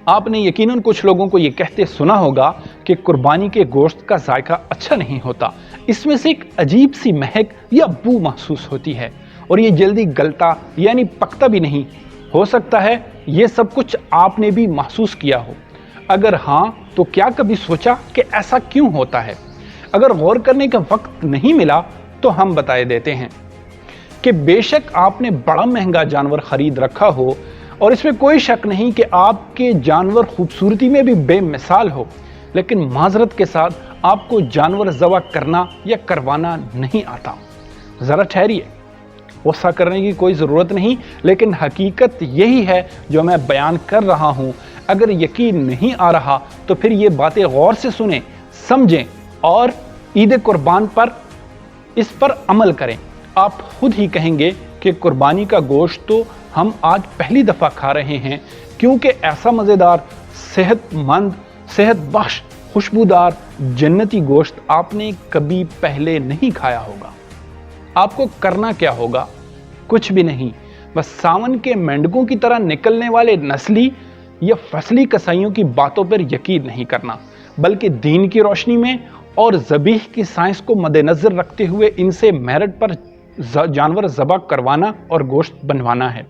آپ نے یقیناً کچھ لوگوں کو یہ کہتے سنا ہوگا کہ قربانی کے گوشت کا ذائقہ اچھا نہیں ہوتا، اس میں سے ایک عجیب سی مہک یا بو محسوس ہوتی ہے اور یہ جلدی گلتا یعنی پکتا بھی نہیں۔ ہو سکتا ہے یہ سب کچھ آپ نے بھی محسوس کیا ہو۔ اگر ہاں تو کیا کبھی سوچا کہ ایسا کیوں ہوتا ہے؟ اگر غور کرنے کا وقت نہیں ملا تو ہم بتائے دیتے ہیں کہ بے شک آپ نے بڑا مہنگا جانور خرید رکھا ہو اور اس میں کوئی شک نہیں کہ آپ کے جانور خوبصورتی میں بھی بے مثال ہو، لیکن معذرت کے ساتھ آپ کو جانور ذبح کرنا یا کروانا نہیں آتا۔ ذرا ٹھہریے، غصہ کرنے کی کوئی ضرورت نہیں، لیکن حقیقت یہی ہے جو میں بیان کر رہا ہوں۔ اگر یقین نہیں آ رہا تو پھر یہ باتیں غور سے سنیں، سمجھیں اور عید قربان پر اس پر عمل کریں۔ آپ خود ہی کہیں گے کہ قربانی کا گوشت تو ہم آج پہلی دفعہ کھا رہے ہیں، کیونکہ ایسا مزیدار، صحت مند، صحت بخش، خوشبودار، جنتی گوشت آپ نے کبھی پہلے نہیں کھایا ہوگا۔ آپ کو کرنا کیا ہوگا؟ کچھ بھی نہیں، بس ساون کے مینڈکوں کی طرح نکلنے والے نسلی یا فصلی کسائیوں کی باتوں پر یقین نہیں کرنا، بلکہ دین کی روشنی میں اور ذبیح کی سائنس کو مد نظر رکھتے ہوئے ان سے میرٹ پر جانور ذبح کروانا اور گوشت بنوانا ہے۔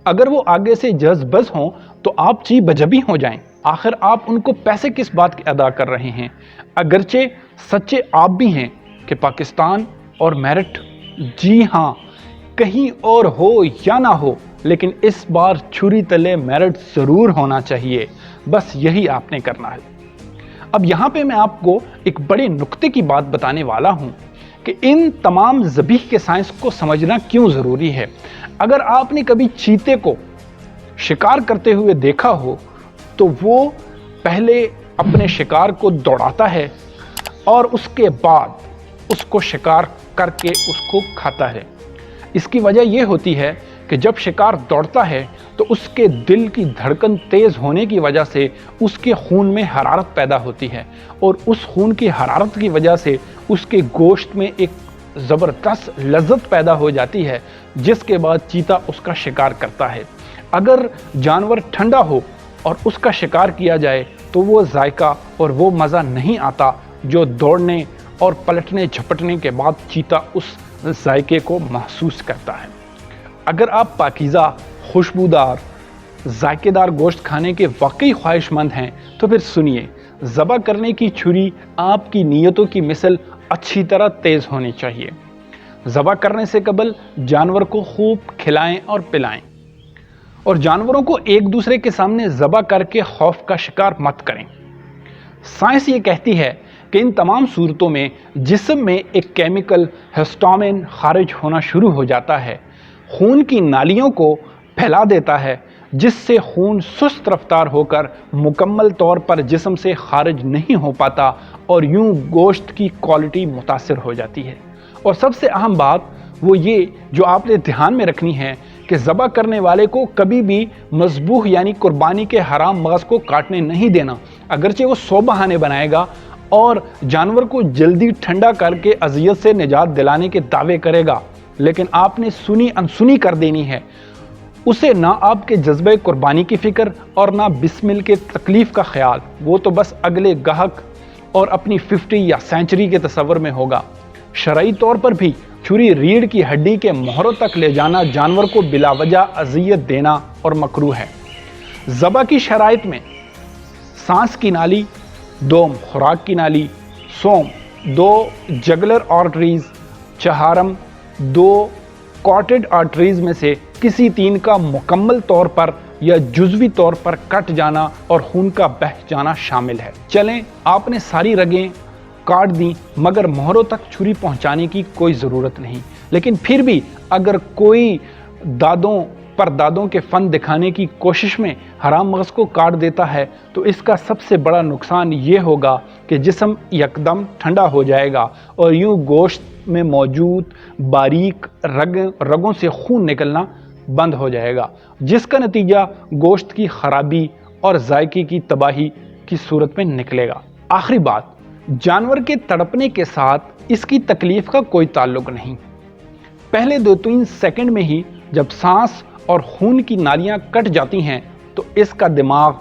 اگر وہ آگے سے جز بز ہوں تو آپ چی بجبی ہو جائیں۔ آخر آپ ان کو پیسے کس بات کے ادا کر رہے ہیں؟ اگرچہ سچے آپ بھی ہیں کہ پاکستان اور میرٹ، جی ہاں، کہیں اور ہو یا نہ ہو، لیکن اس بار چھری تلے میرٹ ضرور ہونا چاہیے۔ بس یہی آپ نے کرنا ہے۔ اب یہاں پہ میں آپ کو ایک بڑے نکتے کی بات بتانے والا ہوں کہ ان تمام ذبیح کے سائنس کو سمجھنا کیوں ضروری ہے۔ اگر آپ نے کبھی چیتے کو شکار کرتے ہوئے دیکھا ہو تو وہ پہلے اپنے شکار کو دوڑاتا ہے اور اس کے بعد اس کو شکار کر کے اس کو کھاتا ہے۔ اس کی وجہ یہ ہوتی ہے کہ جب شکار دوڑتا ہے تو اس کے دل کی دھڑکن تیز ہونے کی وجہ سے اس کے خون میں حرارت پیدا ہوتی ہے، اور اس خون کی حرارت کی وجہ سے اس کے گوشت میں ایک زبردست لذت پیدا ہو جاتی ہے، جس کے بعد چیتا اس کا شکار کرتا ہے۔ اگر جانور ٹھنڈا ہو اور اس کا شکار کیا جائے تو وہ ذائقہ اور وہ مزہ نہیں آتا جو دوڑنے اور پلٹنے جھپٹنے کے بعد چیتا اس ذائقے کو محسوس کرتا ہے۔ اگر آپ پاکیزہ، خوشبودار، ذائقے دار گوشت کھانے کے واقعی خواہش مند ہیں تو پھر سنیے، ذبح کرنے کی چھری آپ کی نیتوں کی مثل اچھی طرح تیز ہونی چاہیے۔ ذبح کرنے سے قبل جانور کو خوب کھلائیں اور پلائیں، اور جانوروں کو ایک دوسرے کے سامنے ذبح کر کے خوف کا شکار مت کریں۔ سائنس یہ کہتی ہے کہ ان تمام صورتوں میں جسم میں ایک کیمیکل ہسٹامین خارج ہونا شروع ہو جاتا ہے، خون کی نالیوں کو پھیلا دیتا ہے، جس سے خون سست رفتار ہو کر مکمل طور پر جسم سے خارج نہیں ہو پاتا، اور یوں گوشت کی کوالٹی متاثر ہو جاتی ہے۔ اور سب سے اہم بات وہ یہ جو آپ نے دھیان میں رکھنی ہے کہ ذبح کرنے والے کو کبھی بھی مذبوح یعنی قربانی کے حرام مغز کو کاٹنے نہیں دینا، اگرچہ وہ 100 بہانے بنائے گا اور جانور کو جلدی ٹھنڈا کر کے اذیت سے نجات دلانے کے دعوے کرے گا، لیکن آپ نے سنی انسنی کر دینی ہے۔ اسے نہ آپ کے جذبہ قربانی کی فکر اور نہ بسمل کے تکلیف کا خیال، وہ تو بس اگلے گاہک اور اپنی 50 یا سینچری کے تصور میں ہوگا۔ شرعی طور پر بھی چھری ریڑھ کی ہڈی کے مہروں تک لے جانا جانور کو بلا وجہ اذیت دینا اور مکروہ ہے۔ ذبح کی شرائط میں سانس کی نالی، 2 خوراک کی نالی، سوم، 2 جگلر آرٹریز، چہارم، 2 کارٹیڈ آرٹریز میں سے کسی 3 کا مکمل طور پر یا جزوی طور پر کٹ جانا اور خون کا بہہ جانا شامل ہے۔ چلیں، آپ نے ساری رگیں کاٹ دیں مگر مہروں تک چھری پہنچانے کی کوئی ضرورت نہیں، لیکن پھر بھی اگر کوئی دادوں کے فن دکھانے کی کوشش میں حرام مغز کو کاٹ دیتا ہے تو اس کا سب سے بڑا نقصان یہ ہوگا کہ جسم یکدم ٹھنڈا ہو جائے گا اور یوں گوشت میں موجود باریک رگوں سے خون نکلنا بند ہو جائے گا، جس کا نتیجہ گوشت کی خرابی اور ذائقے کی تباہی کی صورت میں نکلے گا۔ آخری بات، جانور کے تڑپنے کے ساتھ اس کی تکلیف کا کوئی تعلق نہیں۔ پہلے 2-3 سیکنڈ میں ہی جب سانس اور خون کی نالیاں کٹ جاتی ہیں تو اس کا دماغ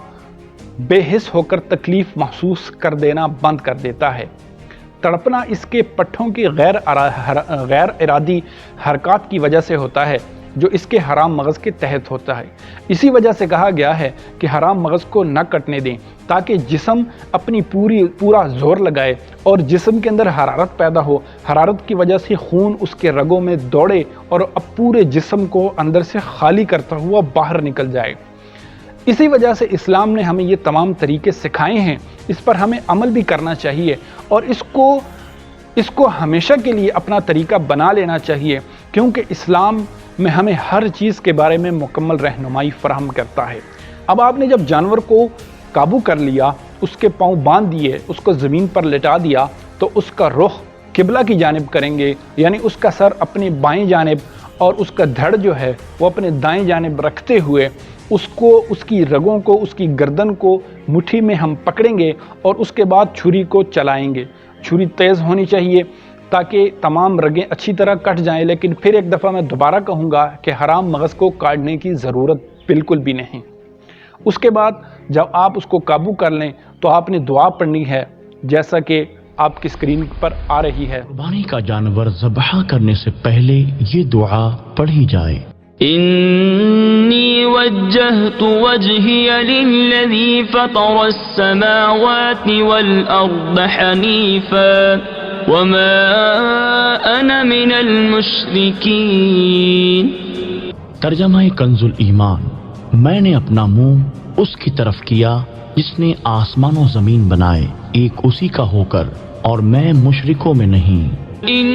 بے حس ہو کر تکلیف محسوس کر دینا بند کر دیتا ہے۔ تڑپنا اس کے پٹھوں کی غیر ارادی حرکات کی وجہ سے ہوتا ہے جو اس کے حرام مغز کے تحت ہوتا ہے۔ اسی وجہ سے کہا گیا ہے کہ حرام مغز کو نہ کٹنے دیں تاکہ جسم اپنی پورا زور لگائے اور جسم کے اندر حرارت پیدا ہو، حرارت کی وجہ سے خون اس کے رگوں میں دوڑے اور اب پورے جسم کو اندر سے خالی کرتا ہوا باہر نکل جائے۔ اسی وجہ سے اسلام نے ہمیں یہ تمام طریقے سکھائے ہیں، اس پر ہمیں عمل بھی کرنا چاہیے اور اس کو ہمیشہ کے لیے اپنا طریقہ بنا لینا چاہیے، کیونکہ اسلام میں ہمیں ہر چیز کے بارے میں مکمل رہنمائی فراہم کرتا ہے۔ اب آپ نے جب جانور کو قابو کر لیا، اس کے پاؤں باندھ دیے، اس کو زمین پر لٹا دیا، تو اس کا رخ قبلہ کی جانب کریں گے، یعنی اس کا سر اپنی بائیں جانب اور اس کا دھڑ جو ہے وہ اپنے دائیں جانب رکھتے ہوئے اس کی رگوں کو، اس کی گردن کو مٹھی میں ہم پکڑیں گے اور اس کے بعد چھری کو چلائیں گے۔ چھری تیز ہونی چاہیے تاکہ تمام رگیں اچھی طرح کٹ جائیں، لیکن پھر ایک دفعہ میں دوبارہ کہوں گا کہ حرام مغز کو کاٹنے کی ضرورت بالکل بھی نہیں۔ اس کے بعد جب آپ اس کو قابو کر لیں تو آپ نے دعا پڑھنی ہے، جیسا کہ آپ کی اسکرین پر آ رہی ہے۔ قربانی کا جانور ذبح کرنے سے پہلے یہ دعا پڑھی جائے۔ انی وجہت وجہی للذی فطر السماوات والارض حنیفا وما انا من المشرکین۔ ترجمہ کنز الایمان۔ میں نے اپنا منہ اس کی طرف کیا جس نے آسمان و زمین بنائے ایک اسی کا ہو کر، اور میں مشرکوں میں نہیں۔ ان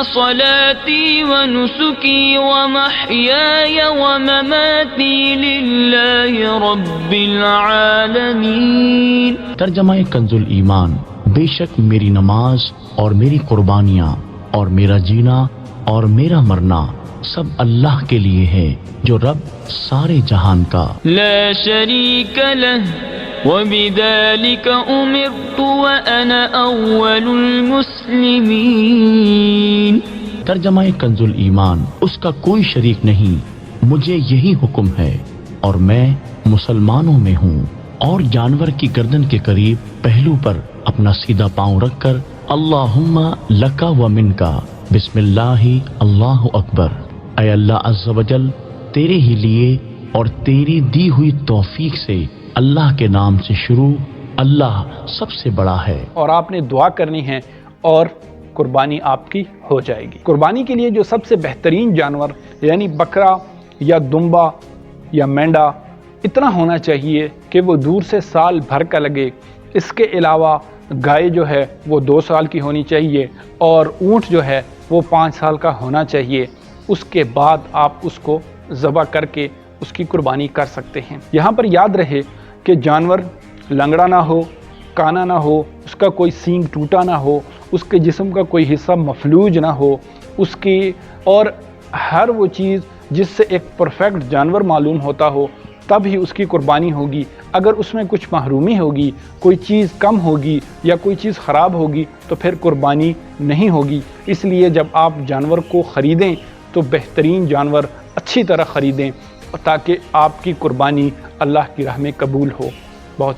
صلاتی ونسکی ومحیای ومماتی للہ رب العالمین۔ ترجمہ کنز الایمان۔ بے شک میری نماز اور میری قربانیاں اور میرا جینا اور میرا مرنا سب اللہ کے لیے ہے جو رب سارے جہان کا۔ لا شریک لہ وبذلک امرت وانا اول المسلمین۔ ترجمہ کنز الایمان۔ اس کا کوئی شریک نہیں، مجھے یہی حکم ہے اور میں مسلمانوں میں ہوں۔ اور جانور کی گردن کے قریب پہلو پر اپنا سیدھا پاؤں رکھ کر اللہم لکا و منکا بسم اللہ اللہ اکبر۔ اے اللہ عز و جل، تیرے ہی لیے اور تیری دی ہوئی توفیق سے، اللہ کے نام سے شروع، اللہ سب سے بڑا ہے۔ اور آپ نے دعا کرنی ہے اور قربانی آپ کی ہو جائے گی۔ قربانی کے لیے جو سب سے بہترین جانور یعنی بکرا یا دمبا یا مینڈا اتنا ہونا چاہیے کہ وہ دور سے سال بھر کا لگے۔ اس کے علاوہ گائے جو ہے وہ 2 سال کی ہونی چاہیے اور اونٹ جو ہے وہ 5 سال کا ہونا چاہیے۔ اس کے بعد آپ اس کو ذبح کر کے اس کی قربانی کر سکتے ہیں۔ یہاں پر یاد رہے کہ جانور لنگڑا نہ ہو، کانا نہ ہو، اس کا کوئی سینگ ٹوٹا نہ ہو، اس کے جسم کا کوئی حصہ مفلوج نہ ہو، اس کی اور ہر وہ چیز جس سے ایک پرفیکٹ جانور معلوم ہوتا ہو، تب ہی اس کی قربانی ہوگی۔ اگر اس میں کچھ محرومی ہوگی، کوئی چیز کم ہوگی یا کوئی چیز خراب ہوگی تو پھر قربانی نہیں ہوگی۔ اس لیے جب آپ جانور کو خریدیں تو بہترین جانور اچھی طرح خریدیں تاکہ آپ کی قربانی اللہ کی راہ میں قبول ہو۔ بہت شکریہ۔